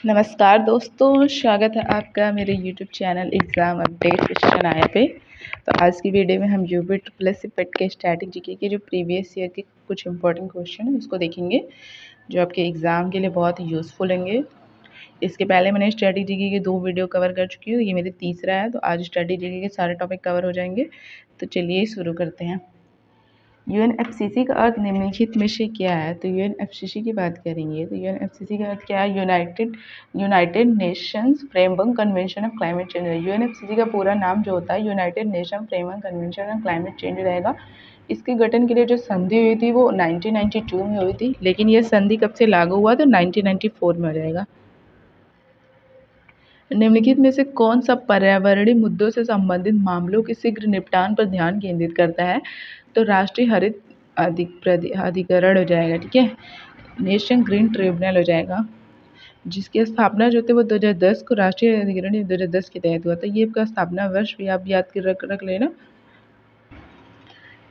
नमस्कार दोस्तों, स्वागत है आपका मेरे YouTube channel exam update question आया पे। तो आज की वीडियो में हम यूपी प्लस पेट के स्टैटिक जीके के जो प्रीवियस ईयर के कुछ इंपॉर्टेंट क्वेश्चन है उसको देखेंगे, जो आपके एग्ज़ाम के लिए बहुत ही यूज़फुल होंगे। इसके पहले मैंने स्टडी जीके के 2 वीडियो कवर कर चुकी हूँ, ये मेरी तीसरा है। तो आज स्टडी जीके के सारे टॉपिक कवर हो जाएंगे। तो चलिए शुरू करते हैं। यूएनएफसीसी का अर्थ निम्नलिखित में से क्या है? तो यूएनएफसीसी की बात करेंगे तो यूएनएफसीसी का अर्थ क्या है? United Nations framework convention of climate change है। यूएनएफसीसी का पूरा नाम जो होता है United nation framework convention of climate change रहेगा। इसके गठन के लिए जो संधि हुई थी वो 1992 में हुई थी, लेकिन यह संधि कब से लागू हुआ? तो 1994 में हो जाएगा। निम्नलिखित में से कौन सा पर्यावरणीय मुद्दों से संबंधित मामलों के शीघ्र निपटान पर ध्यान केंद्रित करता है? तो राष्ट्रीय हरित अधिकरण हो जाएगा। ठीक है, नेशनल ग्रीन ट्रिब्यूनल हो जाएगा, जिसकी स्थापना जो थी वो 2010 को राष्ट्रीय अधिकरण 2010 के तहत हुआ था। ये आपका स्थापना वर्ष भी आप याद कर रख लेना।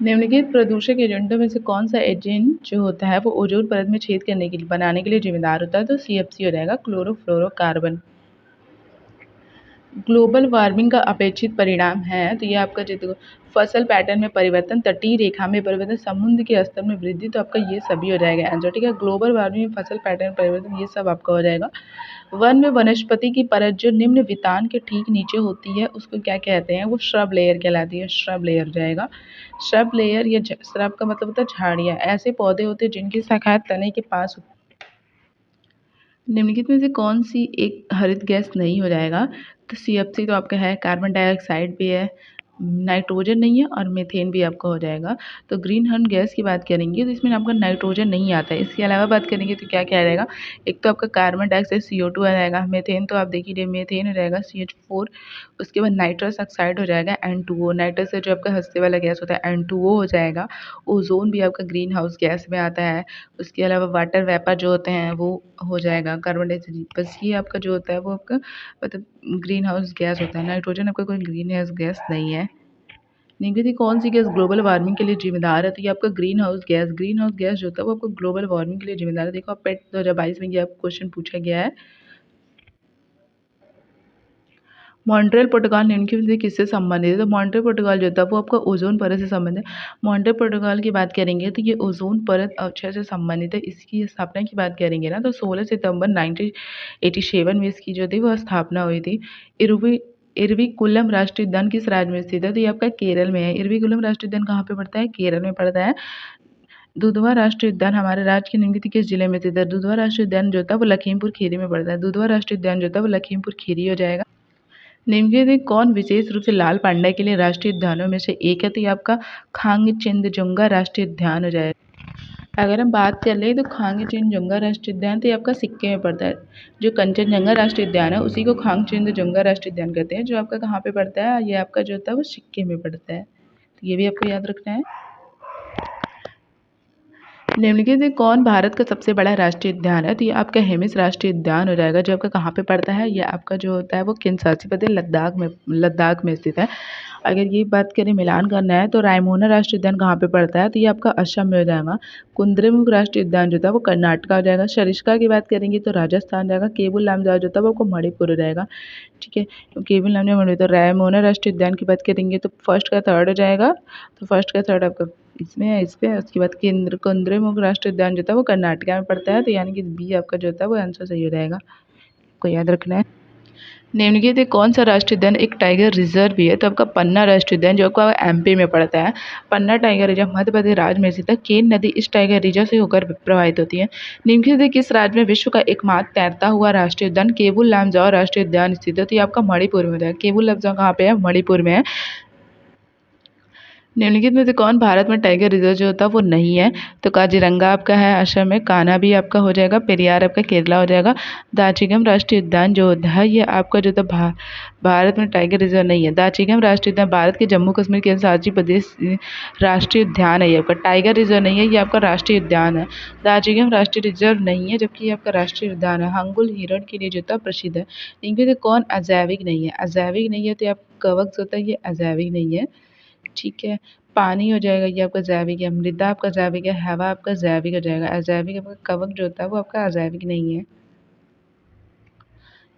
निम्नलिखित प्रदूषक एजेंटों में से कौन सा एजेंट जो होता है वो ओजोन परत में छेद करने के लिए बनाने के लिए जिम्मेदार होता है? तो सीएफसी हो जाएगा, क्लोरोफ्लोरोकार्बन। ग्लोबल वार्मिंग का अपेक्षित परिणाम है तो ये आपका जो फसल पैटर्न में परिवर्तन, तटीय रेखा में परिवर्तन, समुद्र के स्तर में वृद्धि, तो आपका ये सभी हो जाएगा आंसर। ठीक है, ग्लोबल वार्मिंग, फसल पैटर्न परिवर्तन, ये सब आपका हो जाएगा। वन में वनस्पति की परत जो निम्न वितान के ठीक नीचे होती है उसको क्या कहते हैं? वो श्रब लेयर कहलाती है, श्रब लेयर जाएगा। श्रब लेयर या श्रब का मतलब होता है झाड़ियाँ, ऐसे पौधे होते हैं जिनकी शाखाएं तने के पास होती। निम्नलिखित में से कौन सी एक हरित गैस नहीं हो जाएगा? तो सीएफसी तो आपका है, कार्बन डाइऑक्साइड भी है, नाइट्रोजन नहीं है और मीथेन भी आपका हो जाएगा। तो ग्रीन हाउस गैस की बात करेंगे तो इसमें आपका नाइट्रोजन नहीं आता है। इसके अलावा बात करेंगे तो क्या क्या रहेगा? एक तो आपका कार्बन डाइऑक्साइड CO2 आ जाएगा, मीथेन तो आप देख ही रहे, मीथेन हो जाएगा CH4, उसके बाद नाइट्रस ऑक्साइड हो जाएगा N2O, नाइट्रस से जो आपका हंसने वाला गैस होता है N2O हो जाएगा। ओजोन भी आपका ग्रीन हाउस गैस में आता है। उसके अलावा वाटर वेपर जो होते हैं वो हो जाएगा, कार्बन डाइऑक्साइड। बस ये आपका जो होता है वो आपका मतलब ग्रीन हाउस गैस होता है। नाइट्रोजन आपका कोई ग्रीन हाउस गैस नहीं है। निम्नलिखित कौन सी गैस ग्लोबल वार्मिंग के लिए जिम्मेदार है? तो ये आपका ग्रीन हाउस गैस जो होता है वो आपको ग्लोबल वार्मिंग के लिए जिम्मेदार है। देखो आप पेट 2022 में ये आपको क्वेश्चन पूछा गया है। मॉन्ट्रियल प्रोटोकॉल निम्नलिखित में से किससे संबंधित है? तो मॉन्ट्रियल प्रोटोकॉल जो होता है वो आपका ओजोन परत से संबंधित है। मॉन्ट्रियल प्रोटोकॉल की बात करेंगे तो ये ओजोन परत अक्षय से संबंधित है। इसकी स्थापना की बात करेंगे ना तो 16 सितंबर 1987 में इसकी जो थी वो स्थापना हुई थी। इरविकुलम राष्ट्रीय उद्यान किस राज्य में स्थित है? तो ये आपका केरल में है। इरविकुलम राष्ट्रीय उद्यान कहाँ पे पड़ता है? केरल में पड़ता है। दुधवा राष्ट्रीय उद्यान हमारे राज्य के निम्नलिखित किस जिले में स्थित है? दुधवा राष्ट्रीय उद्यान जो होता है वो लखीमपुर खीरी में पड़ता है। दुधवा राष्ट्रीय उद्यान जो होता है वो लखीमपुर खीरी हो जाएगा। निम्नलिखित में कौन विशेष रूप से लाल पांडा के लिए राष्ट्रीय उद्यानों में से एक है? तो ये आपका खांगचेंदजुंगा राष्ट्रीय उद्यान हो जाएगा। अगर हम बात कर ले तो खांगचेंदजुंगा राष्ट्रीय उद्यान तो ये आपका सिक्किम में पड़ता है। जो कंचनजंगा राष्ट्रीय उद्यान है उसी को खांगचेंदजुंगा राष्ट्रीय उद्यान कहते हैं, जो आपका कहाँ पे पड़ता है? ये आपका जो होता है वो सिक्किम में पड़ता है। तो ये भी आपको याद रखना है। निम्नलिखित में कौन भारत का सबसे बड़ा राष्ट्रीय उद्यान है? तो ये आपका हेमिस राष्ट्रीय उद्यान हो जाएगा, जो आपका कहाँ पे पड़ता है? ये आपका जो होता है वो किन्सासी प्रदेश लद्दाख में स्थित है। अगर ये बात करें मिलान करना है तो रायमोना राष्ट्रीय उद्यान कहाँ पे पड़ता है? तो ये आपका असम में हो जाएगा। कुद्रेमुख राष्ट्रीय उद्यान जो था वो कर्नाटक हो जाएगा। सरिस्का की बात करेंगे तो राजस्थान जाएगा। केबुल लामजाओ जो था वो आपको मणिपुर हो जाएगा। ठीक है, केबुल लामजाओ मणिपुर। तो रायमोना राष्ट्रीय उद्यान की बात करेंगे तो फर्स्ट का थर्ड हो जाएगा। तो फर्स्ट का थर्ड आपका इसमें है, इस पे है। उसके बाद कुद्रेमुख राष्ट्रीय उद्यान जो था वो कर्नाटक में पड़ता है। तो यानी कि बी आपका जो होता है वो आंसर सही हो जाएगा, को याद रखना है। निम्नलिखित में कौन सा राष्ट्रीय उद्यान एक टाइगर रिजर्व भी है? तो आपका पन्ना राष्ट्रीय उद्यान जो आपका MP में पड़ता है। पन्ना टाइगर रिजर्व मध्य प्रदेश राज्य में स्थित है। केन नदी इस टाइगर रिजर्व से होकर प्रवाहित होती है। निम्नलिखित में किस राज्य में विश्व का एकमात्र तैरता हुआ राष्ट्रीय उद्यान केबुल लामजाओ राष्ट्रीय उद्यान स्थित है? तो ये आपका मणिपुर में है। केबुल लामजाओ कहाँ पे है? मणिपुर में है। निम्नलिखित में से कौन भारत में टाइगर रिजर्व जो होता है वो नहीं है? तो काजीरंगा आपका है असम में, कान्हा भी आपका हो जाएगा, पेरियार आपका केरला हो जाएगा। दाचिगम राष्ट्रीय उद्यान जो होता है ये आपका जो था भारत में टाइगर रिजर्व नहीं है। दाचिगम राष्ट्रीय उद्यान भारत के जम्मू कश्मीर के अरुणाचल प्रदेश राष्ट्रीय उद्यान है। ये आपका टाइगर रिजर्व नहीं है, ये आपका राष्ट्रीय उद्यान है। दाचिगम राष्ट्रीय रिजर्व नहीं है जबकि ये आपका राष्ट्रीय उद्यान है। हंगुल हिरण के लिए जो था प्रसिद्ध है। इनमें से कौन अजैविक नहीं है? अजैविक नहीं है तो आप कवक जो होता है ये अजैविक नहीं है। ठीक है, पानी हो जाएगा, ये आपका जैविक है। मृदा आपका जैविक है। हवा आपका जैविक हो जाएगा। अजैविक आपका कवक जो होता है वो आपका अजैविक नहीं है।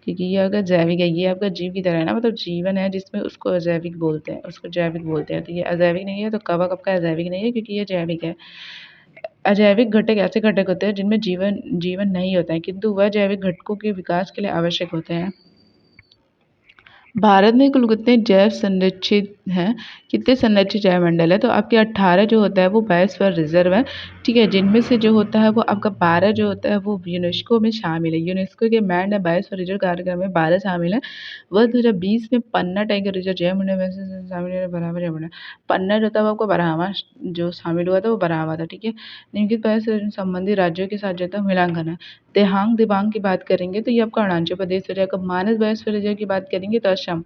क्योंकि ये अगर जैविक है, ये आपका जीव की तरह है ना, मतलब जीवन है जिसमें उसको अजैविक बोलते हैं, उसको जैविक बोलते हैं। तो ये अजैविक नहीं है, तो कवक आपका अजैविक नहीं है क्योंकि ये जैविक है। अजैविक घटक ऐसे घटक होते हैं जिनमें जीवन जीवन नहीं होता है, किंतु वह जैविक घटकों के विकास के लिए आवश्यक होते हैं। भारत में कुल कितने जैव संरक्षित हैं, कितने संरक्षित जैव मंडल है? तो आपके 18 जो होता है वो बायोस्फीयर रिजर्व है, ठीक है, जिनमें से जो होता है वो आपका 12 जो होता है वो यूनेस्को में शामिल है। यूनेस्को के मैंड बायोस्फीयर रिजर्व कार्यक्रम में 12 शामिल है। वह 2020 में पन्ना टाइगर रिजर्व जैव मंडल में से शामिल है, बराबर जैव मंडल। पन्ना जो था वो आपको बरहमा जो शामिल हुआ था वो बरहमा था, ठीक है। निम्नलिखित बायोस्फीयर संबंधी राज्यों के साथ जो था मिलांकन है। देहांग दिबांग की बात करेंगे तो ये आपका अरुणाचल प्रदेश हो जाएगा। मानस बायोस्फीयर रिजर्व की बात करेंगे तो असम।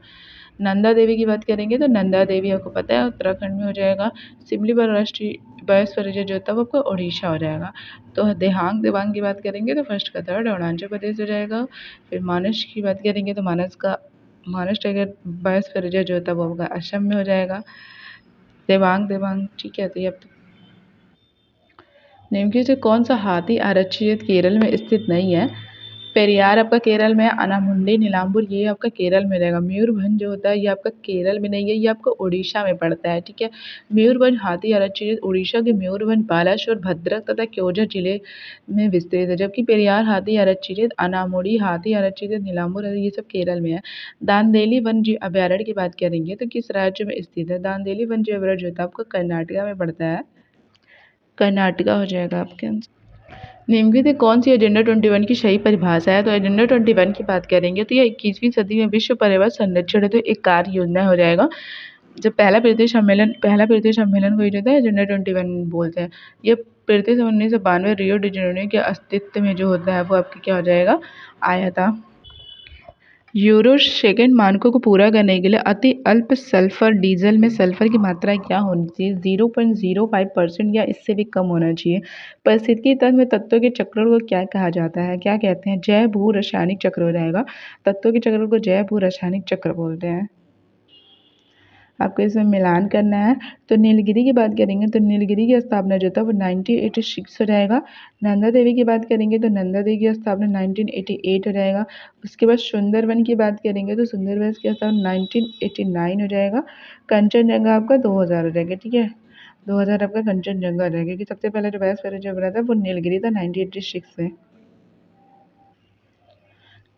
नंदा देवी की बात करेंगे तो नंदा देवी आपको पता है उत्तराखंड में हो जाएगा। सिमलीपाल राष्ट्रीय बायोस्फीयर रिजर्व जो होता है वो आपको उड़ीसा हो जाएगा। तो देहांग दिबांग की बात करेंगे तो फर्स्ट का थर्ड अरुणाचल प्रदेश हो जाएगा। फिर मानस की बात करेंगे तो मानस टाइगर बायोस्फीयर रिजर्व जो होता है वो आपका असम में हो जाएगा। देवांग देवांग, ठीक है। तो ये निम्नलिखित से कौन सा हाथी आरक्षित केरल में स्थित नहीं है? पेरियार आपका केरल में है, अनामुंडी नीलांबूर ये आपका केरल में रहेगा। मयूरभंज जो होता है ये आपका केरल में नहीं है, ये आपका उड़ीसा में पड़ता है, ठीक है। मयूरभंज हाथी आरक्षित उड़ीसा के मयूरभंज, बालासोर, भद्रक तथा क्योंझा जिले में विस्तृत है, जबकि पेरियार हाथी आरक्षित, अनामुडी हाथी आरक्षित, नीलांबूर ये सब केरल में है। दांदेली वन जीव अभयारण्य की बात करेंगे तो किस राज्य में स्थित है? दांदेली वन जीव अभयारण्य जो होता है आपका कर्नाटका में पड़ता है, कर्नाटका हो जाएगा आपके आंसर। निम्नलिखित में कौन सी एजेंडा 21 की सही परिभाषा है? तो एजेंडा 21 की बात करेंगे तो ये 21वीं सदी में विश्व पर्यावरण संरक्षण है, तो एक कार्य योजना हो जाएगा। जब पहला पृथ्वी सम्मेलन को जो था एजेंडा 21 बोलते हैं। ये पृथ्वी से 1992 रियो डी जेनेरियो के अस्तित्व में जो होता है वो आपके क्या हो जाएगा, आया था। यूरो सेकेंड मानकों को पूरा करने के लिए अति अल्प सल्फर डीजल में सल्फर की मात्रा क्या होनी चाहिए? 0.05% या इससे भी कम होना चाहिए। पारिस्थितिकी तंत्र में तत्वों के चक्रों को क्या कहा जाता है, क्या कहते हैं? जैव भू रासायनिक चक्र हो जाएगा। तत्वों के चक्र को जैव भू रासायनिक चक्र बोलते हैं। आपको इसमें मिलान करना है। तो नीलगिरी की बात करेंगे तो नीलगिरी की स्थापना जो था वो 1986 हो जाएगा। नंदा देवी की बात करेंगे तो नंदा देवी की स्थापना 1988 हो जाएगा। उसके बाद सुंदरवन की बात करेंगे तो सुंदरवन की स्थापना 1989 हो जाएगा। कंचनजंगा आपका 2000 हो जाएगा, ठीक है। 2000 आपका कंचनजंगा हो जाएगा, क्योंकि सबसे पहले जो बायोस्फीयर जो बना था वो नीलगिरी था 1986 में।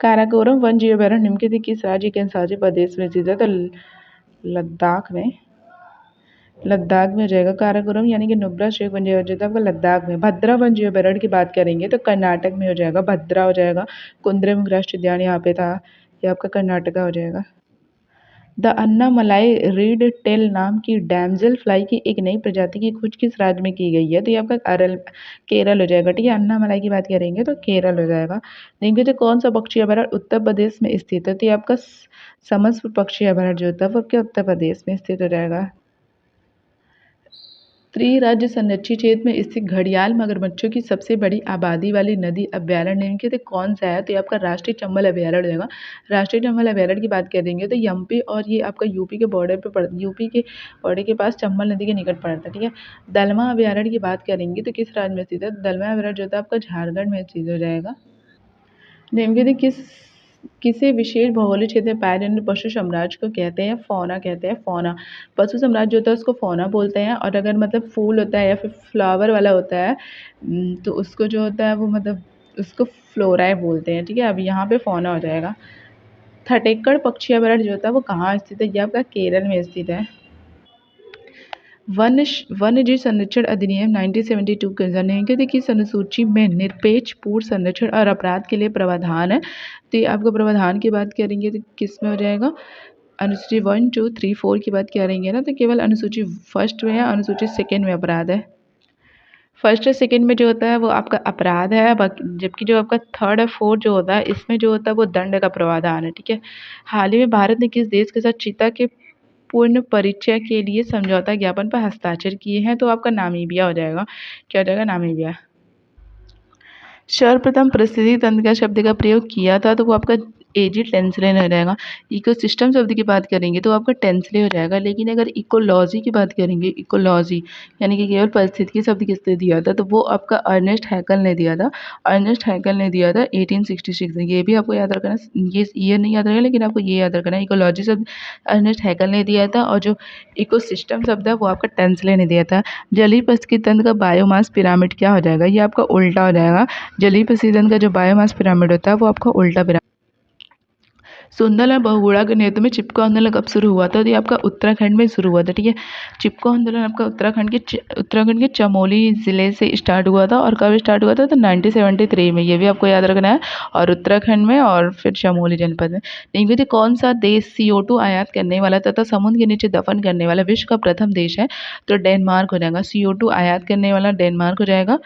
काराकोरम वन जीव अभयारण्य निम्नलिखित में किस राज्य के हिमाचल प्रदेश में स्थित है? तो लद्दाख में हो जाएगा। काराकोरम यानी कि नुब्रा शेख वन जीव जो था आपका लद्दाख में। भद्रा वन जीव अभयारण्य की बात करेंगे तो कर्नाटक में हो जाएगा, भद्रा हो जाएगा। कुंद्रेमुख राष्ट्रीय उद्यान यहाँ पे था, ये आपका कर्नाटका हो जाएगा। द अन्नामलाई रीड टेल नाम की डैमजेल फ्लाई की एक नई प्रजाति की खोज किस राज्य में की गई है? तो ये आपका केरल हो जाएगा, ठीक है। अन्नामलाई की बात करेंगे तो केरल हो जाएगा। देखिए तो कौन सा पक्षी अभयारण्य उत्तर प्रदेश में स्थित है? तो ये आपका समसपुर पक्षी अभयारण्य जो होता है वो क्या उत्तर प्रदेश में स्थित हो जाएगा। त्रिराज्य संरक्षित क्षेत्र में स्थित घड़ियाल मगरमच्छों की सबसे बड़ी आबादी वाली नदी अभयारण्य निम्नलिखित कौन सा है? तो ये आपका राष्ट्रीय चंबल अभयारण्य होगा। राष्ट्रीय चंबल अभयारण्य की बात करेंगे तो एमपी और ये आपका यूपी के बॉर्डर पे यूपी के बॉर्डर के पास चंबल नदी के निकट पड़ता है, ठीक है। दलमा अभयारण्य की बात करेंगे तो किस राज्य में स्थित है? दलमा अभयारण्य जो था आपका झारखंड में स्थित हो जाएगा। निम्नलिखित किसी विशेष भौगोलिक क्षेत्र में पाए जाने वाले पशु साम्राज्य को कहते हैं फौना, कहते हैं फौना। पशु साम्राज्य जो होता है उसको फौना बोलते हैं, और अगर मतलब फूल होता है या फिर फ्लावर वाला होता है तो उसको जो होता है वो मतलब उसको फ्लोराई बोलते हैं, ठीक है। अब यहाँ पे फौना हो जाएगा। थटेक्कड़ पक्षी अभयारण्य जो होता है वो कहाँ स्थित है? ये आपका केरल में स्थित है। वन्यजीव संरक्षण अधिनियम 1972 के अनुसार निम्नलिखित किस अनुसूची में निरपेक्ष पूर्ण संरक्षण और अपराध के लिए प्रावधान है? तो ये आपको प्रावधान की बात करेंगे तो किस में हो जाएगा? अनुसूची 1, 2, 3, 4 की बात करेंगे ना तो केवल अनुसूची फर्स्ट में है, अनुसूची सेकेंड में अपराध है। फर्स्ट और सेकेंड में जो होता है वो आपका अपराध है, जबकि जो आपका थर्ड और फोर्थ जो होता है इसमें जो होता है वो दंड का प्रावधान है, ठीक है। हाल ही में भारत ने किस देश के साथ चीता के पूर्ण परिचय के लिए समझौता ज्ञापन पर हस्ताक्षर किए हैं? तो आपका नामीबिया हो जाएगा। क्या हो जाएगा? नामीबिया। सर्वप्रथम पारिस्थितिकी तंत्र का शब्द का प्रयोग किया था तो वो आपका एजी टेंसलेन हो जाएगा। इकोसिस्टम शब्द की बात करेंगे तो आपका टेंसले हो जाएगा। लेकिन अगर इकोलॉजी की बात करेंगे, इकोलॉजी यानी कि केवल पारिस्थितिकी शब्द किसने दिया था, तो वो आपका अर्नेस्ट हैकल ने दिया था। अर्नेस्ट हैकल ने दिया था 1866 में। ये भी आपको याद रखना, ये ईयर नहीं याद रहेगा लेकिन आपको ये याद रखना है, इकोलॉजी शब्द अर्नेस्ट हैकल ने दिया था और जो इकोसिस्टम शब्द है वो आपका टेंसले ने दिया था। जलीय पारिस्थितिकी तंत्र का बायोमास पिरामिड क्या हो जाएगा, ये आपका उल्टा हो जाएगा। जलीय पारिस्थितिकी तंत्र का जो बायोमास पिरामिड होता है वो आपका उल्टा पिरामिड। सुंदर और बहुगुणा के नेतृत्व में चिपको आंदोलन कब शुरू हुआ था, तो ये आपका उत्तराखंड में शुरू हुआ था। ठीक है, चिपको आंदोलन आपका उत्तराखंड के चमोली जिले से स्टार्ट हुआ था। और कब स्टार्ट हुआ था, तो 1973 में। ये भी आपको याद रखना है। और उत्तराखंड में और फिर चमोली जनपद में। निम्नलिखित में कौन सा देश CO2 आयात करने वाला तथा समुद्र के नीचे दफन करने वाला विश्व का प्रथम देश है, तो डेनमार्क हो जाएगा। CO2 आयात करने वाला डेनमार्क हो जाएगा।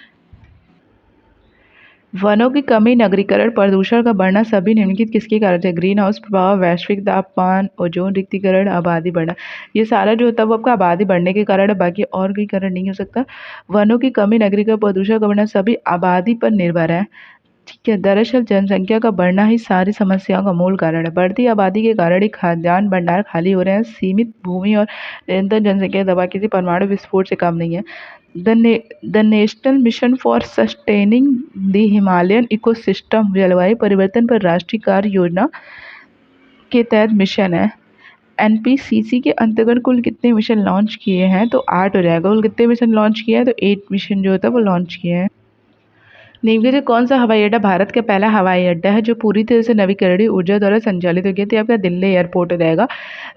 वनों की कमी, नगरीकरण, प्रदूषण का बढ़ना सभी निम्नलिखित किसके कारण है, ग्रीन हाउस प्रभाव, वैश्विक तापमान, ओजोन रिक्तीकरण, आबादी बढ़ना। ये सारा जो होता है वो आपका आबादी बढ़ने के कारण है, बाकी और कोई कारण नहीं हो सकता। वनों की कमी, नगरीकरण, प्रदूषण का बढ़ना सभी आबादी पर निर्भर है। ठीक है, दरअसल जनसंख्या का बढ़ना ही सारी समस्याओं का मूल कारण है। बढ़ती आबादी के कारण ही खाद्यान्न भंडार खाली हो रहे हैं। सीमित भूमि और निरंतर जनसंख्या दबा किसी परमाणु विस्फोट से कम नहीं है। The national mission for sustaining the Himalayan ecosystem जलवायु परिवर्तन पर राष्ट्रीय कार्य योजना के तहत मिशन है। NPCC के अंतर्गत कुल कितने मिशन लॉन्च किए हैं, तो 8 हो जाएगा। कुल कितने मिशन लॉन्च किए हैं, तो 8 मिशन जो होता है वो लॉन्च किए हैं। निम्नलिखित में कौन सा हवाई अड्डा भारत का पहला हवाई अड्डा है जो पूरी तरह से नवीकरणीय ऊर्जा द्वारा संचालित हो गया, तो आपका दिल्ली एयरपोर्ट हो जाएगा।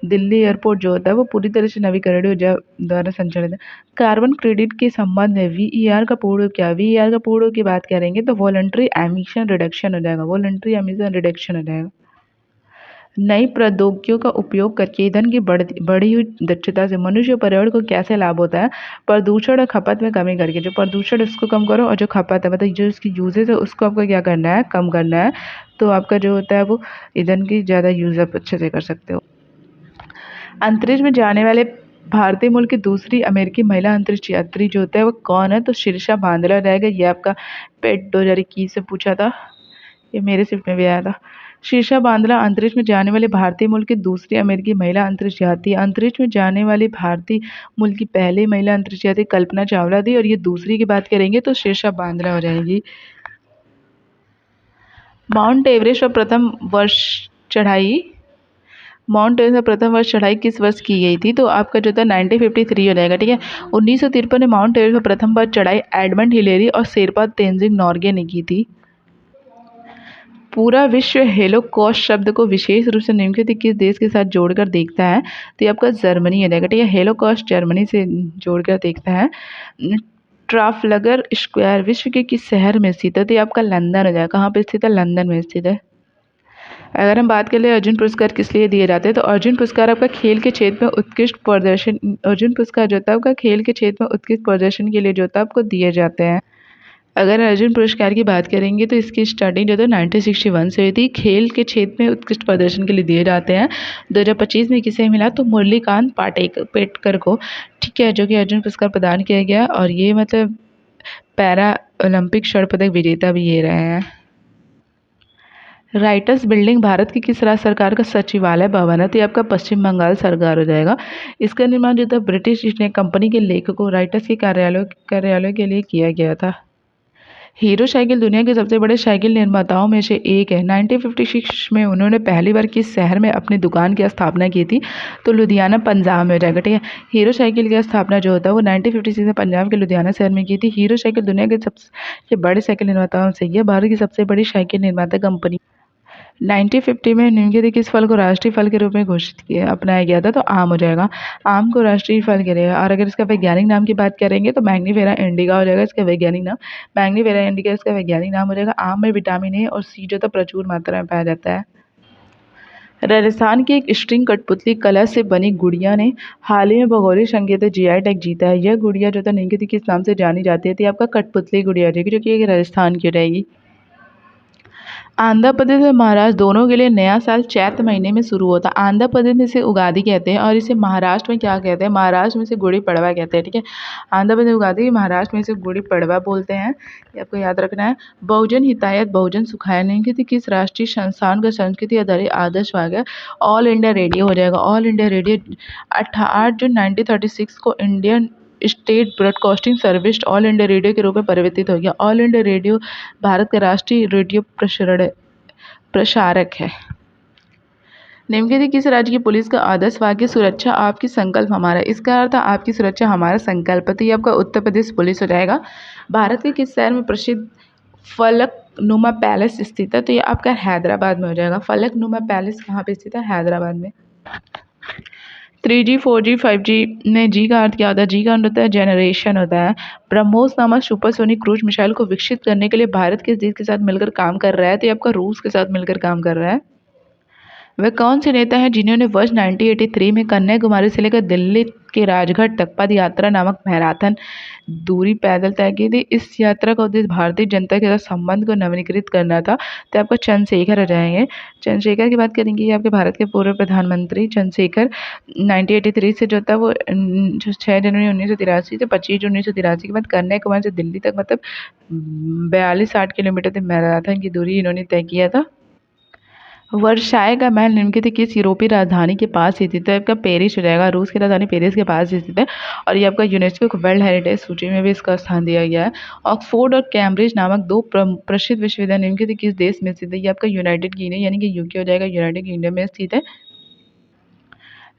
दिल्ली एयरपोर्ट जो होता है वो पूरी तरह से नवीकरणीय ऊर्जा द्वारा संचालित है। कार्बन क्रेडिट के संबंध में VER का पूर्ण रूप क्या है, VER का पूर्ण रूप की बात करेंगे तो वॉलंटरी एमिशन रिडक्शन हो जाएगा। वॉलंटरी एमिशन रिडक्शन हो जाएगा। नई प्रौद्योगिकियों का उपयोग करके ईंधन की बढ़ी हुई दक्षता से मनुष्य और पर्यावरण को कैसे लाभ होता है, प्रदूषण और खपत में कमी करके। जो प्रदूषण है उसको कम करो और जो खपत है मतलब जो इसकी यूजेज है उसको आपको क्या करना है, कम करना है। तो आपका जो होता है वो ईंधन की ज़्यादा यूज आप अच्छे से कर सकते हो। अंतरिक्ष में जाने वाले भारतीय मूल की दूसरी अमेरिकी महिला अंतरिक्ष यात्री जो होता है वो कौन है, तो शीर्षा बांदला रहेगा। ये आपका पेट 2021 से पूछा था, ये मेरे शिफ्ट में भी आया था। शीर्षा बांदला अंतरिक्ष में जाने वाले भारतीय मूल की दूसरी अमेरिकी महिला अंतरिक्ष यात्री। अंतरिक्ष में जाने वाली भारतीय मूल की पहली महिला अंतरिक्ष यात्री कल्पना चावला थी और ये दूसरी की बात करेंगे तो शीर्षा बांदला हो जाएगी। माउंट एवरेस्ट पर प्रथम वर्ष चढ़ाई माउंट एवरेस्ट पर प्रथम वर्ष चढ़ाई किस वर्ष की गई थी, तो आपका जो था 1953 हो जाएगा। ठीक है, 1953 में माउंट एवरेस्ट पर प्रथम बार चढ़ाई एडमंड हिलेरी और शेरपा तेंजिंग नोर्गे ने की थी। पूरा विश्व हेलोकॉस्ट शब्द को विशेष रूप से निम्नलिखित किस देश के साथ जोड़कर देखता है, तो ये आपका जर्मनी हो जाएगा। ठीक है, हेलोकॉस्ट जर्मनी से जोड़कर देखता है। ट्राफलगर स्क्वायर विश्व के किस शहर में स्थित है, तो ये आपका लंदन हो जाएगा। कहाँ पे स्थित है, लंदन में स्थित है। अगर हम बात करें अर्जुन पुरस्कार किस लिए दिए जाते हैं, तो अर्जुन पुरस्कार आपका खेल के क्षेत्र में उत्कृष्ट प्रदर्शन, अर्जुन पुरस्कार जो होता है आपका खेल के क्षेत्र में उत्कृष्ट प्रदर्शन के लिए जो होता है आपको दिए जाते हैं। अगर अर्जुन पुरस्कार की बात करेंगे तो इसकी स्टार्टिंग जो है 1961 से हुई थी। खेल के क्षेत्र में उत्कृष्ट प्रदर्शन के लिए दिए जाते हैं। 2025 में किसे मिला, तो मुरलीकांत पेटकर को। ठीक है, जो कि अर्जुन पुरस्कार प्रदान किया गया और ये मतलब पैरा ओलंपिक स्वर्ण पदक विजेता भी ये रहे हैं। राइटर्स बिल्डिंग भारत की किस राज्य सरकार का सचिवालय भवन है, तो ये आपका पश्चिम बंगाल सरकार हो जाएगा। इसका निर्माण जो था ब्रिटिश ईस्ट इंडिया कंपनी के लेखकों राइटर्स के कार्यालय के लिए किया गया था। हीरो साइकिल दुनिया के सबसे बड़े साइकिल निर्माताओं में से एक है। 1956 में उन्होंने पहली बार किस शहर में अपनी दुकान की स्थापना की थी, तो लुधियाना पंजाब में हो जाएगा। ठीक है, हीरो साइकिल की स्थापना जो होता है वो 1956 में पंजाब के लुधियाना शहर में की थी। हीरो साइकिल दुनिया के सबसे बड़े साइकिल निर्माताओं से यह भारत की सबसे बड़ी साइकिल निर्माता कंपनी। 1950 में निम्नलिखित किस फल को राष्ट्रीय फल के रूप में घोषित किया अपनाया गया था, तो आम हो जाएगा। आम को राष्ट्रीय फल करेगा। और अगर इसका वैज्ञानिक नाम की बात करेंगे तो मैंगनीफेरा इंडिका हो जाएगा इसका वैज्ञानिक नाम। मैंगनीफेरा इंडिका इसका वैज्ञानिक नाम हो जाएगा। आम में विटामिन ए और सी जो था प्रचुर मात्रा में पाया जाता है। राजस्थान की एक स्ट्रिंग कठपुतली कला से बनी गुड़िया ने हाल ही में भौगोलिक संकेत GI टैग जीता है। यह गुड़िया जो था निम्नलिखित किस नाम से जानी जाती है, तो ये आपका कठपुतली गुड़िया हो जाएगी, जो कि राजस्थान की रहेगी। आंध्र प्रदेश और महाराष्ट्र दोनों के लिए नया साल चैत्र महीने में शुरू होता है। आंध्र प्रदेश में इसे उगादी कहते हैं और इसे महाराष्ट्र में क्या कहते हैं, महाराष्ट्र में इसे गुड़ी पड़वा कहते हैं। ठीक है, आंध्र प्रदेश उगादी, महाराष्ट्र में इसे गुड़ी पड़वा बोलते हैं, ये आपको याद रखना है। बहुजन हितायत बहुजन सुखाय निम्नलिखित किस राष्ट्रीय संस्थान का संस्कृति आधारित आदर्श वाक्य ऑल इंडिया रेडियो हो जाएगा। ऑल इंडिया रेडियो 8 जून 1936 को Indian state broadcasting service all India radio के रूप में परिवर्तित हो गया। ऑल इंडिया रेडियो भारत का राष्ट्रीय रेडियो प्रसारक है। निम्नलिखित किस राज्य की पुलिस का आदर्श वाक्य सुरक्षा आपकी संकल्प हमारा, इसका अर्थ है आपकी सुरक्षा हमारा संकल्प, तो ये आपका उत्तर प्रदेश पुलिस हो जाएगा। भारत के किस शहर में प्रसिद्ध फलकनुमा पैलेस स्थित है, तो ये आपका हैदराबाद में हो जाएगा। फलकनुमा पैलेस कहाँ पे स्थित है, हैदराबाद में। 3G 4G 5G में जी का अर्थ क्या होता है, जी का अर्थ होता है जनरेशन होता है। ब्रह्मोस नामक सुपरसोनिक क्रूज मिसाइल को विकसित करने के लिए भारत किस देश के साथ मिलकर काम कर रहा है, तो ये आपका रूस के साथ मिलकर काम कर रहा है। वह कौन से नेता हैं जिन्होंने वर्ष 1983 में कन्याकुमारी से लेकर दिल्ली के राजघाट तक पद यात्रा नामक मैराथन दूरी पैदल तय की थी। इस यात्रा का उद्देश्य भारतीय जनता के साथ संबंध को नवीनीकृत करना था, तो आपका चंद्रशेखर हो जाएंगे। चंद्रशेखर की बात करेंगे, ये आपके भारत के पूर्व प्रधानमंत्री चंद्रशेखर 1983 से जो था वो 6 जनवरी 1983 से 25 जून 1983 के बाद कन्याकुमारी से दिल्ली तक मतलब 42-60 किलोमीटर तक मैराथन की दूरी इन्होंने तय किया था। वर्साय का महल निम्नलिखित किस यूरोपीय राजधानी के पास स्थित है, आपका पेरिस हो जाएगा। रूस की राजधानी पेरिस के पास स्थित है और ये आपका यूनेस्को को वर्ल्ड हेरिटेज सूची में भी इसका स्थान दिया गया है। ऑक्सफोर्ड और कैम्ब्रिज नामक दो प्रसिद्ध विश्वविद्यालय निम्नलिखित किस देश में स्थित है, ये आपका यूनाइटेड किंगडम यानी कि यूके हो जाएगा, यूनाइटेड किंगडम में स्थित है।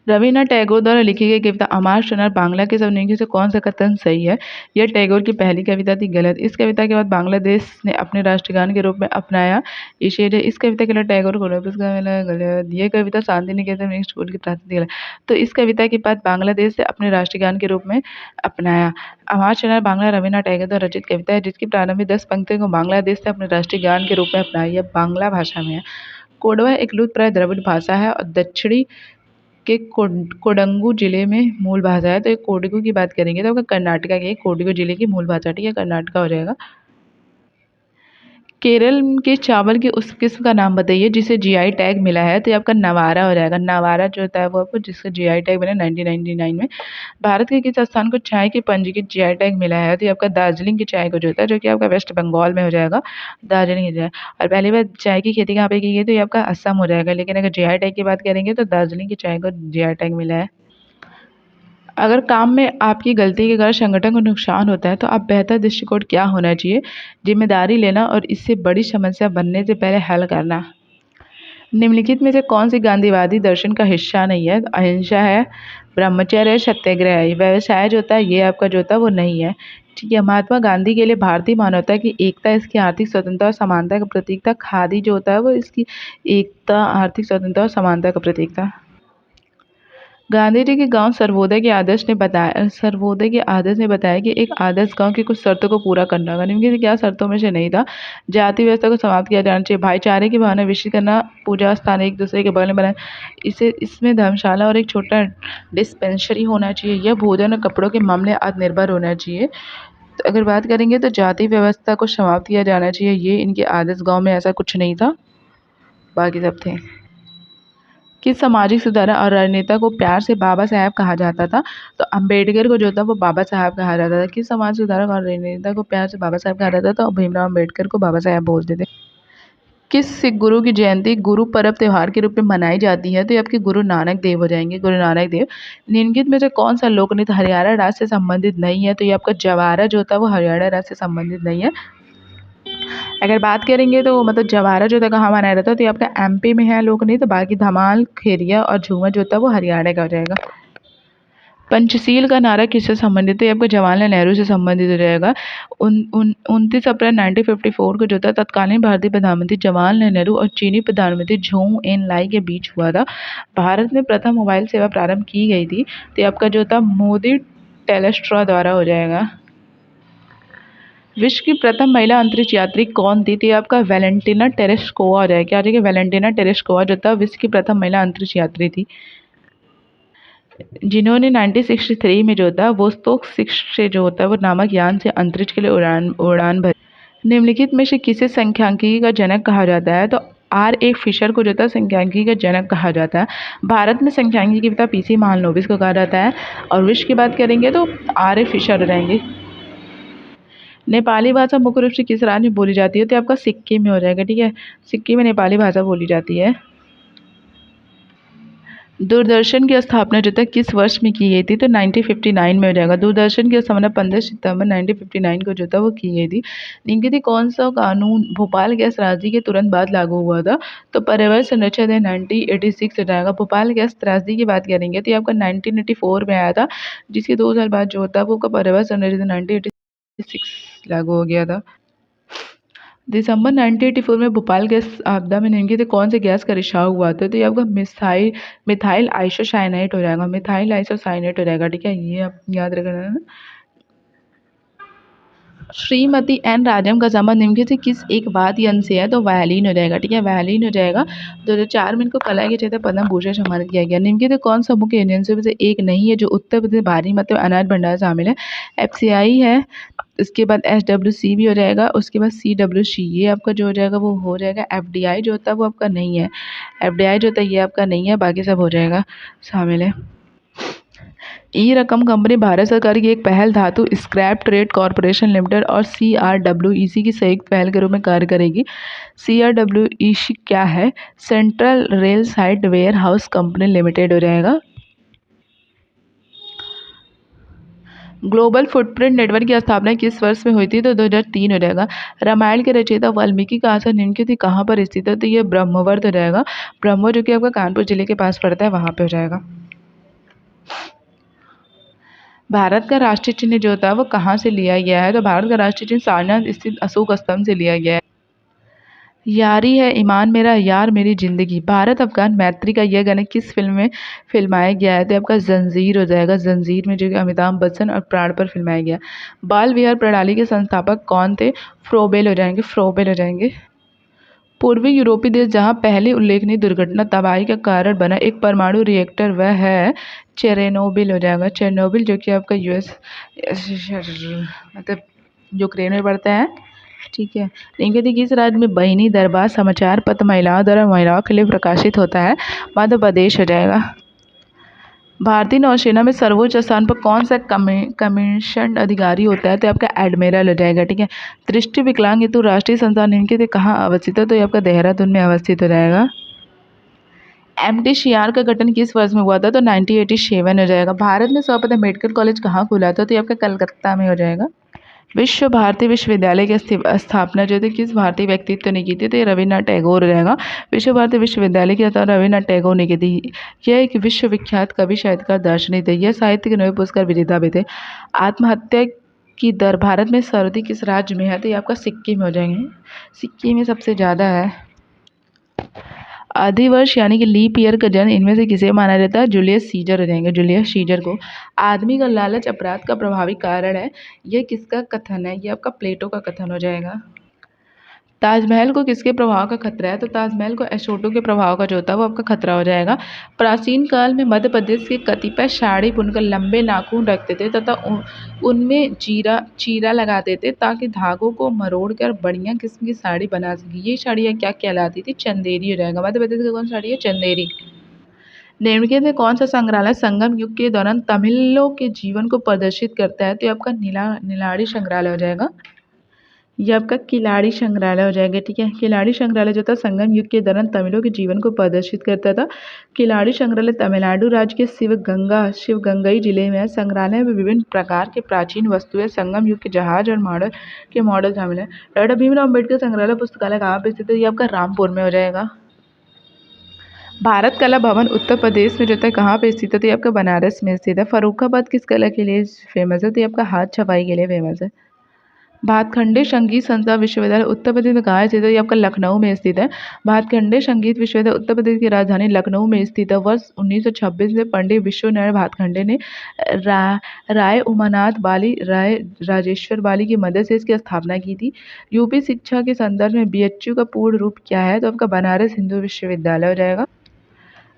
रवीन्द्रनाथ टैगोर द्वारा लिखी गई कविता अमार सोनार बांग्ला के सब निम्नलिखित से कौन सा कथन सही है, यह टैगोर की पहली कविता थी, गलत। इस कविता के बाद बांग्लादेश ने अपने राष्ट्रगान के रूप में अपनाया इसे, इस कविता के लिए टैगोर को नोबेल पुरस्कार मिला, गलत। यह कविता शांति निकेतन स्कूल की प्रार्थना गलत। तो इस कविता के बाद बांग्लादेश से अपने राष्ट्रगान के रूप में अपनाया। अमार सोनार बांग्ला रवीन्द्रनाथ टैगोर द्वारा रचित कविता है जिसकी प्रारंभिक 10 पंक्तियों को बांग्लादेश से अपने राष्ट्रीय गान के रूप में अपनाया, यह बांग्ला भाषा में है। कोडवा एक लुप्तप्राय द्रविड़ भाषा है और दक्षिणी के कोडंगू जिले में मूल भाषा है, तो ये कोडगू की बात करेंगे तो आपका कर्नाटका के कोडगू जिले की मूल भाषा, ठीक है, कर्नाटका हो जाएगा। केरल के चावल की उस किस्म का नाम बताइए जिसे जीआई टैग मिला है, तो ये आपका नवारा हो जाएगा। नवारा जो होता है वो आपको जिसका जीआई टैग मिला 1999 में। भारत के किस स्थान को चाय के पंजीकृत जीआई टैग मिला है, तो ये आपका दार्जिलिंग की चाय को जो होता है, जो कि आपका वेस्ट बंगाल में हो जाएगा, दार्जिलिंग की चाय। और पहली बार चाय की खेती कहाँ पे की गई, तो ये आपका असम हो जाएगा, लेकिन अगर जीआई टैग की बात करेंगे तो दार्जिलिंग की चाय को जीआई टैग मिला है। अगर काम में आपकी गलती के कारण संगठन को नुकसान होता है तो आप बेहतर दृष्टिकोण क्या होना चाहिए, जिम्मेदारी लेना और इससे बड़ी समस्या बनने से पहले हल करना। निम्नलिखित में से कौन सी गांधीवादी दर्शन का हिस्सा नहीं है, अहिंसा है, ब्रह्मचर्य है, सत्याग्रह है। व्यवसाय जो होता है ये आपका जो होता है वो नहीं है, ठीक है। महात्मा गांधी के लिए भारतीय मानवता की एकता इसकी आर्थिक स्वतंत्रता और समानता का प्रतीक था। खादी जो होता है वो इसकी एकता, आर्थिक स्वतंत्रता और समानता का प्रतीक था। गांधी जी के गांव सर्वोदय के आदर्श ने बताया कि एक आदर्श गांव की कुछ शर्तों को पूरा करना होगा। निम्नलिखित क्या शर्तों में से नहीं था, जाति व्यवस्था को समाप्त किया जाना चाहिए, भाईचारे की भावना विकसित करना, पूजा स्थान एक दूसरे के बगल में बनाए, इसमें धर्मशाला और एक छोटा डिस्पेंसरी होना चाहिए, यह भोजन और कपड़ों के मामले आत्मनिर्भर होना चाहिए। तो अगर बात करेंगे तो जाति व्यवस्था को समाप्त किया जाना चाहिए, ये इनके आदर्श गाँव में ऐसा कुछ नहीं था, बाकी सब थे। किस सामाजिक सुधारक और राजनेता को प्यार से बाबा साहब कहा जाता था, तो अम्बेडकर को जो था वो बाबा साहब कहा जाता था। किस समाज सुधारक और राजनेता को प्यार से बाबा साहब कहा जाता था, और भीमराव अम्बेडकर को बाबा साहब बोलते थे। किस सिख गुरु की जयंती गुरु पर्व त्योहार के रूप में मनाई जाती है, तो ये आपके गुरु नानक देव हो जाएंगे, गुरु नानक देव। निम्नलिखित में से कौन सा लोक नृत्य हरियाणा राज्य से संबंधित नहीं है, तो ये आपका जवारा जो होता है वो हरियाणा राज्य से संबंधित नहीं है। अगर बात करेंगे तो मतलब जवारा जो था कहाँ मनाया जाता है, तो ये आपका एमपी में है लोक नृत्य, बाकी धमाल, खेरिया और झूमर जो होता है वो हरियाणा का हो जाएगा। पंचशील का नारा किससे संबंधित है, ये आपको जवाहरलाल नेहरू से संबंधित हो जाएगा। 29 अप्रैल 1954 को जो था तत्कालीन भारतीय प्रधानमंत्री जवाहरलाल नेहरू और चीनी प्रधानमंत्री झोंग एन लाई के बीच हुआ था। भारत में प्रथम मोबाइल सेवा प्रारंभ की गई थी, तो ये आपका जो था मोदी टेलीस्ट्रा द्वारा हो जाएगा। विश्व की प्रथम महिला अंतरिक्ष यात्री कौन थी, तो ये आपका वैलेंटिना टेरेस्कोवा हो जाएगा। क्या हो जाएगा, वैलेंटिना टेरेस्कोवा जो था विश्व की प्रथम महिला अंतरिक्ष यात्री थी, जिन्होंने 1963 में जो था वोस्तोक 6 से जो होता है वो नामक यान से अंतरिक्ष के लिए उड़ान भरी। निम्नलिखित में से किसे सांख्यिकी का जनक कहा जाता है? तो आर ए फिशर को जो था सांख्यिकी का जनक कहा जाता है। भारत में सांख्यिकी के पिता पीसी महालनोबिस को कहा जाता है। और विश्व की बात करेंगे तो आर ए फिशर हो जाएंगे। नेपाली भाषा मुख्य रूप से किस राज्य में बोली जाती है? तो आपका सिक्किम में हो जाएगा। ठीक है, सिक्किम में नेपाली भाषा बोली जाती है। दूरदर्शन की स्थापना जो था किस वर्ष में की गई थी? तो 1959 में हो जाएगा। दूरदर्शन की स्थापना 15 सितंबर 1959 को जो था वो की गई थी। निम्नलिखित कौन सा कानून भोपाल गैस त्रासदी के तुरंत बाद लागू हुआ था? तो पर्यावरण संरक्षण अधिनियम 1986 हो जाएगा। भोपाल गैस त्रासदी की बात करेंगे तो ये आपका 1984 में आया था, जिसके 2 साल बाद जो होता है वो पर्यावरण संरक्षण 1986 लागू हो गया था। दिसंबर 1984 में भोपाल गैस आपदा में निम्नलिखित कौन से गैस का रिसाव हुआ था? तो ये आपका मिथाइल आइसोसाइनेट हो जाएगा। मिथाइल आइसोसाइनेट हो जाएगा। ठीक है, ये आप याद रखना। श्रीमती एन राजम का संबंध निम्नलिखित से किस एक वाद्य यंत्र से है? तो वायलिन हो जाएगा। ठीक है, वायलिन हो जाएगा। 2004 में इनको कला के क्षेत्र पद्म भूषण सम्मानित किया गया। निम्नलिखित कौन सा मुख्य एजेंसियों में से एक नहीं है जो उत्तर प्रदेश भारी मात्रा में अनाज भंडार शामिल है? एफसीआई है, उसके बाद एसडब्ल्यूसी भी हो जाएगा, उसके बाद सीडब्ल्यूसी, ये आपका जो हो जाएगा वो हो जाएगा। एफडीआई जो होता है वो आपका नहीं है। एफडीआई जो होता है ये आपका नहीं है, बाकी सब हो जाएगा, शामिल है। ई रकम कंपनी भारत सरकार की एक पहल धातु स्क्रैप ट्रेड कॉरपोरेशन लिमिटेड और सीआरडब्ल्यूईसी की संयुक्त पहल के रूप में कार्य करेगी। सीआरडब्ल्यूईसी क्या है? Central rail site warehouse company limited हो जाएगा। ग्लोबल फुटप्रिंट नेटवर्क की स्थापना किस वर्ष में हुई थी? तो 2003 हो जाएगा। रामायण के रचयिता वाल्मीकि का आश्रम निम्नलिखित कहाँ पर स्थित है? तो ये ब्रह्मवर्त हो जाएगा। ब्रह्मो जो कि आपका कानपुर जिले के पास पड़ता है, वहाँ पे हो जाएगा। भारत का राष्ट्रीय चिन्ह जो होता है वो कहाँ से लिया गया है? तो भारत का राष्ट्रीय चिन्ह सारनाथ स्थित अशोक स्तंभ से लिया गया है। यारी है ईमान मेरा, यार मेरी जिंदगी, भारत अफगान मैत्री का यह गाना किस फिल्म में फिल्माया गया है? तो आपका जंजीर हो जाएगा। जंजीर में जो कि अमिताभ बच्चन और प्राण पर फिल्माया गया। बाल विहार प्रणाली के संस्थापक कौन थे? फ्रोबेल हो जाएंगे। फ्रोबेल हो जाएंगे। पूर्वी यूरोपीय देश जहां पहली उल्लेखनीय दुर्घटना तबाही का कारण बना एक परमाणु रिएक्टर वह है चेरेनोबिल हो जाएगा। चेरनोबिल जो कि आपका यूएस मतलब यूक्रेन में पड़ता है। ठीक है, लेकिन किस राज्य में बहिनी दरबार समाचार पत्र महिलाओं द्वारा महिलाओं के लिए प्रकाशित होता है? मध्य प्रदेश हो जाएगा। भारतीय नौसेना में सर्वोच्च स्थान पर कौन सा कमीशन अधिकारी होता है? तो आपका एडमिरल हो जाएगा। ठीक है, दृष्टि विकलांग हेतु राष्ट्रीय संस्थान निम्नलिखित कहाँ अवस्थित है? तो ये आपका देहरादून में अवस्थित हो जाएगा। एमटीसीआर का गठन किस वर्ष में हुआ था? तो 1987 हो जाएगा। भारत में सर्वप्रथम मेडिकल कॉलेज कहाँ खुला था? तो ये आपका कलकत्ता में हो जाएगा। विश्व भारती विश्वविद्यालय की स्थापना जो थी किस भारतीय व्यक्तित्व ने की थी? तो ये रविन्द्रनाथ टैगोर हो जाएगा। विश्व भारती विश्वविद्यालय की स्थापना रविन्द्रनाथ टैगोर ने की थी। यह एक विश्वविख्यात कवि, साहित्यकार, दार्शनिक थे। यह साहित्य के नोबेल पुरस्कार विजेता भी थे। आत्महत्या की दर भारत में सर्वाधिक किस राज्य में है? तो ये आपका सिक्किम में हो जाएंगे। सिक्किम में सबसे ज़्यादा है। अधिवर्ष यानी कि लीप ईयर का जन्म इनमें से किसे माना जाता है? जूलियस सीजर हो जाएंगे। जूलियस सीजर को। आदमी का लालच अपराध का प्रभावी कारण है, यह किसका कथन है? ये आपका प्लेटो का कथन हो जाएगा। ताजमहल को किसके प्रभाव का खतरा है? तो ताजमहल को एसोटो के प्रभाव का जो होता है वो आपका खतरा हो जाएगा। प्राचीन काल में मध्य प्रदेश के कतिपय साड़ी बुनकर लंबे नाखून रखते थे तथा उनमें चीरा लगाते थे ताकि धागों को मरोड़ कर बढ़िया किस्म की साड़ी बना सके। ये साड़ियाँ क्या कहलाती थी? चंदेरी हो जाएगा। मध्य प्रदेश की कौन साड़ी है? चंदेरी। निम्नलिखित में कौन सा संग्रहालय संगम युग के दौरान तमिलों के जीवन को प्रदर्शित करता है? तो ये आपका नीलाड़ी संग्रहालय हो जाएगा। ये आपका किलाड़ी संग्रहालय हो जाएगा। ठीक है, किलाड़ी संग्रहालय जो था संगम युग के दौरान तमिलों के जीवन को प्रदर्शित करता था। किलाड़ी संग्रहालय तमिलनाडु राज्य के शिवगंगई जिले में है। संग्रहालय में विभिन्न प्रकार के प्राचीन वस्तुएं, संगम युग के जहाज और मॉडल शामिल है। डॉक्टर भीमराव अम्बेडकर संग्रहालय पुस्तकालय कहाँ पे स्थित है? ये आपका रामपुर में हो जाएगा। भारत कला भवन उत्तर प्रदेश में जो है कहाँ पे स्थित है? तो ये आपका बनारस में स्थित है। फर्रुखाबाद किस कला के लिए फेमस है? तो ये आपका हाथ छपाई के लिए फेमस है। भातखंडे संगीत संस्था विश्वविद्यालय उत्तर प्रदेश में कहाँ स्थित है? ये आपका लखनऊ में स्थित है। भातखंडे संगीत विश्वविद्यालय उत्तर प्रदेश की राजधानी लखनऊ में स्थित है। वर्ष 1926 में पंडित विश्वनारायण भातखंडे ने राय उमानाथ बाली, राय राजेश्वर बाली की मदद से इसकी स्थापना की थी। यूपी शिक्षा के संदर्भ में बीएचयू का पूर्ण रूप क्या है? तो आपका बनारस हिंदू विश्वविद्यालय हो जाएगा।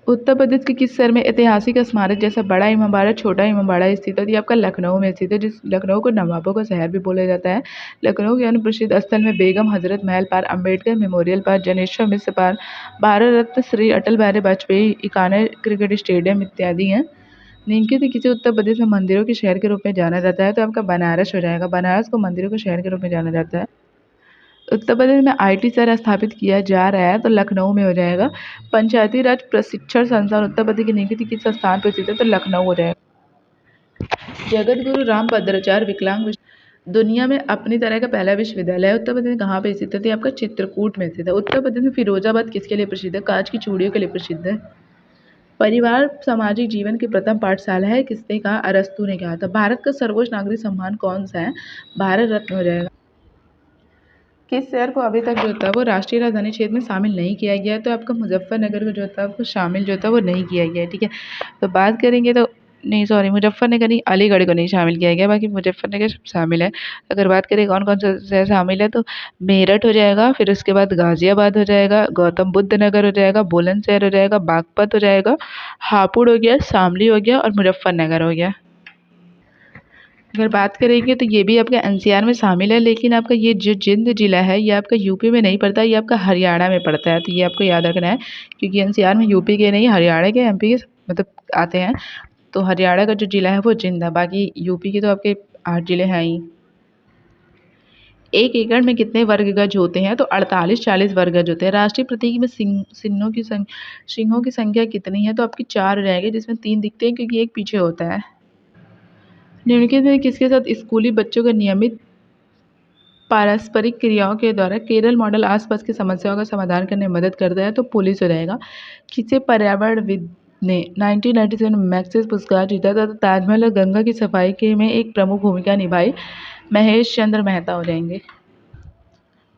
उत्तर प्रदेश के किस शहर में ऐतिहासिक स्मारक जैसा बड़ा इमामबाड़ा, छोटा इमामबाड़ा स्थित है? तो ये आपका लखनऊ में स्थित है, जिस लखनऊ को नवाबों का शहर भी बोला जाता है। लखनऊ के अन्य प्रसिद्ध स्थल में Begum Hazrat Mahal park, Ambedkar memorial park, Janeshwar Mishra park, Bharat Ratna Shri Atal Bihari Vajpayee Ekana cricket stadium इत्यादि हैं। निम्नलिखित किसी उत्तर प्रदेश में मंदिरों के शहर के रूप में जाना जाता है? तो आपका बनारस हो जाएगा। बनारस को मंदिरों के शहर के रूप में जाना जाता है। उत्तर प्रदेश में आईटी शहर स्थापित किया जा रहा है, तो लखनऊ में हो जाएगा। पंचायती राज प्रशिक्षण संस्थान उत्तर प्रदेश की निम्नलिखित किस स्थान पर स्थित है? तो लखनऊ हो जाएगा। जगत गुरु रामभद्राचार्य विकलांग दुनिया में अपनी तरह का पहला विश्वविद्यालय है उत्तर प्रदेश में कहाँ पे स्थित है? तो ये आपका चित्रकूट में स्थित है। उत्तर प्रदेश में फिरोजाबाद किसके लिए प्रसिद्ध है? कांच की चूड़ियों के लिए प्रसिद्ध है। परिवार सामाजिक जीवन की प्रथम पाठशाला है, किसने कहा? अरस्तु ने कहा था। भारत का सर्वोच्च नागरिक सम्मान कौन सा है? भारत रत्न हो जाएगा। किस शहर को अभी तक जो था वो राष्ट्रीय राजधानी क्षेत्र में शामिल नहीं किया गया है? तो आपका मुजफ्फरनगर को जो था वो शामिल जो था वो नहीं किया गया है, ठीक है। तो बात करेंगे तो नहीं, सॉरी, मुजफ्फरनगर नहीं, अलीगढ़ को नहीं शामिल किया गया, बाकी मुजफ्फरनगर सब शामिल है। अगर बात करें कौन कौन सा शहर शामिल है, तो मेरठ हो जाएगा, फिर उसके बाद गाजियाबाद हो जाएगा, गौतम बुद्ध नगर हो जाएगा, बुलंदशहर हो जाएगा, बागपत हो जाएगा, हापुड़ हो गया, शामली हो गया और मुजफ्फरनगर हो गया। अगर बात करेंगे तो ये भी आपका एनसीआर में शामिल है, लेकिन आपका ये जो जिंद जिला है ये आपका यूपी में नहीं पड़ता, ये आपका हरियाणा में पड़ता है। तो ये आपको याद रखना है, क्योंकि एनसीआर में यूपी के नहीं, हरियाणा के, एमपी के मतलब आते हैं। तो हरियाणा का जो जिला है वो जिंद है, बाकी यूपी के तो आपके 8 जिले हैं ही। 1 एकड़ में कितने वर्ग गज होते हैं? तो 48-40 वर्ग गज होते हैं। राष्ट्रीय प्रतीक में सिंहों की संख्या कितनी है? तो आपकी 4 रहेगी, जिसमें 3 दिखते हैं क्योंकि एक पीछे होता है। निम्नलिखित में किसके साथ स्कूली बच्चों का नियमित पारस्परिक क्रियाओं के द्वारा केरल मॉडल आसपास की समस्याओं का समाधान करने में मदद करता है? तो पुलिस हो जाएगा। किसे पर्यावरणविद ने 1997 में मैग्सेसे पुरस्कार जीता था? तो ताजमहल और गंगा की सफाई के में एक प्रमुख भूमिका निभाई, महेश चंद्र मेहता हो जाएंगे।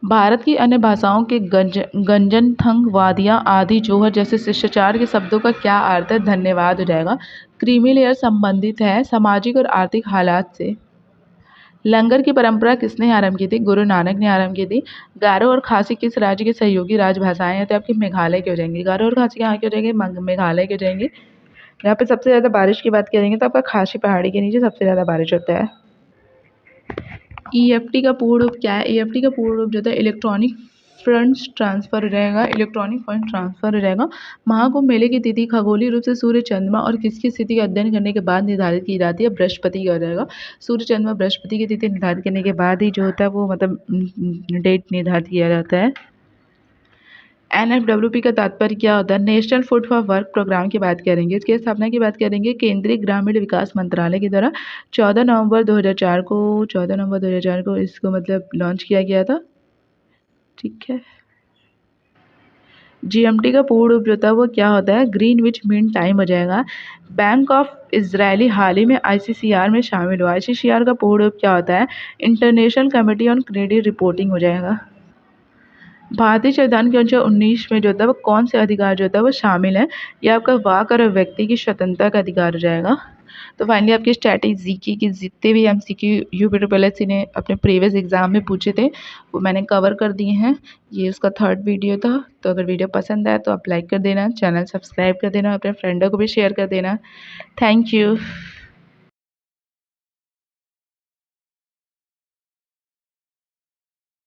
भारत की अन्य भाषाओं के गंजनथंग, वादियाँ, आदि, जोहर जैसे शिष्टाचार के शब्दों का क्या अर्थ है? धन्यवाद हो जाएगा। क्रीमी लेयर संबंधित है सामाजिक और आर्थिक हालात से। लंगर की परंपरा किसने आरंभ की थी? गुरु नानक ने आरंभ की थी। गारो और खासी किस राज्य की सहयोगी राजभाषाएं हैं? तो आपके मेघालय के हो जाएंगे। गारो और खासी यहाँ के हो जाएंगे, मेघालय के हो जाएंगे। यहाँ पे सबसे ज़्यादा बारिश की बात करेंगे तो आपका खासी पहाड़ी के नीचे सबसे ज़्यादा बारिश होता है। ईएफटी का पूर्ण रूप क्या है? ईएफटी का पूर्ण रूप जो है इलेक्ट्रॉनिक फंड्स ट्रांसफर हो जाएगा, इलेक्ट्रॉनिक फंड ट्रांसफर हो जाएगा। महाकुंभ मेले की तिथि खगोलीय रूप से सूर्य, चंद्रमा और किसकी स्थिति का अध्ययन करने के बाद निर्धारित की जाती है? बृहस्पति का हो जाएगा। सूर्य, चंद्रमा, बृहस्पति की तिथि निर्धारित करने के बाद ही जो होता है वो मतलब डेट निर्धारित किया जाता है। एनएफडब्ल्यूपी का तात्पर्य क्या होता है? National food for work programme की बात करेंगे। इसकी स्थापना की बात करेंगे केंद्रीय ग्रामीण विकास मंत्रालय के द्वारा 14 नवंबर 2004 को इसको मतलब लॉन्च किया गया था, ठीक है। जीएमटी का पूर्ण रूप जो होता है वो क्या होता है? ग्रीनविच मीन टाइम हो जाएगा। बैंक ऑफ इजरायली हाल ही में आईसीसीआर में शामिल हुआ। आईसीसीआर का पूर्ण रूप क्या होता है? International committee on credit reporting हो जाएगा। भारतीय संविधान के अनुच्छेद 19 में जो होता है वो कौन से अधिकार जो होता है वो शामिल है? ये आपका वाक और व्यक्ति की स्वतंत्रता का अधिकार हो जाएगा। तो फाइनली आपकी स्ट्रैटेजी की जितने भी एमसीक्यू यूपीपीएससी ने अपने प्रीवियस एग्जाम में पूछे थे वो मैंने कवर कर दिए हैं। ये उसका 3rd वीडियो था। तो अगर वीडियो पसंद आए तो आप लाइक कर देना, चैनल सब्सक्राइब कर देना, अपने फ्रेंडों को भी शेयर कर देना। Thank you.